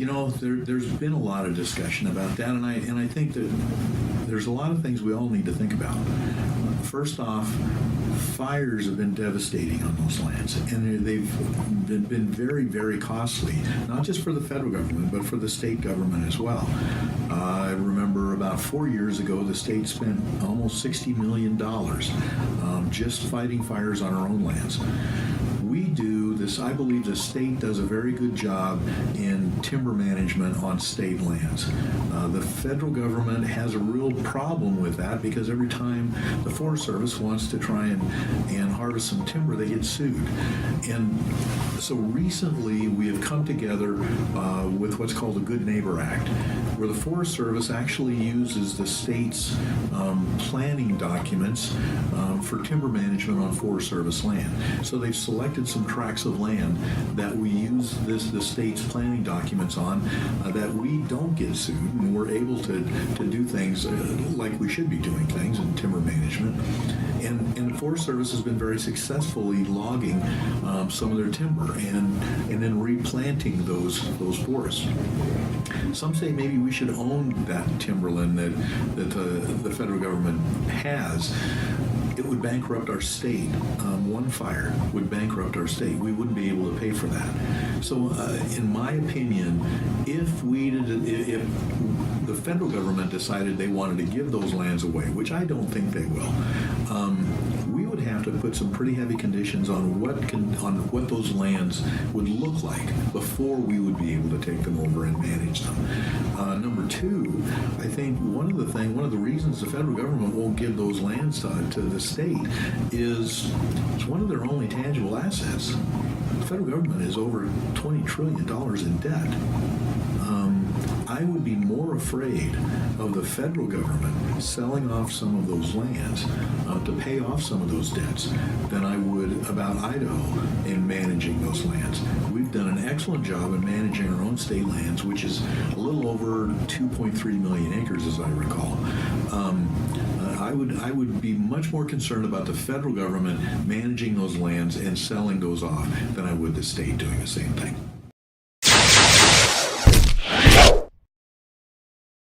There's been a lot of discussion about that, and I think that there's a lot of things we all need to think about. First off, fires have been devastating on those lands, and they've been very, very costly, not just for the federal government, but for the state government as well. I remember about 4 years ago, the state spent almost $60 million just fighting fires on our own lands. We do this, I believe the state does a very good job in timber management on state lands. The federal government has a real problem with that because every time the Forest Service wants to try and harvest some timber, they get sued. And so recently we have come together with what's called the Good Neighbor Act, where the Forest Service actually uses the state's planning documents for timber management on Forest Service land. So they've selected some tracts of land that we use the state's planning documents on that we don't get sued, and we're able to do things like we should be doing things in timber management. And the Forest Service has been very successfully logging some of their timber and then replanting those forests. Some say maybe we should own that timberland that the federal government has. It would bankrupt our state. One fire would bankrupt our state. We wouldn't be able to pay for that. So, in my opinion, if the federal government decided they wanted to give those lands away, which I don't think they will, we would have to put some pretty heavy conditions on what those lands would look like before we would be able to take them over and manage them. Number two, I think one of the reasons the federal government won't give those lands to the state is it's one of their only tangible assets. The federal government is over $20 trillion in debt. I would be more afraid of the federal government selling off some of those lands to pay off some of those debts than I would about Idaho in managing those lands. We've done an excellent job in managing our own state lands, which is a little over 2.3 million acres, as I recall. I would be much more concerned about the federal government managing those lands and selling those off than I would the state doing the same thing.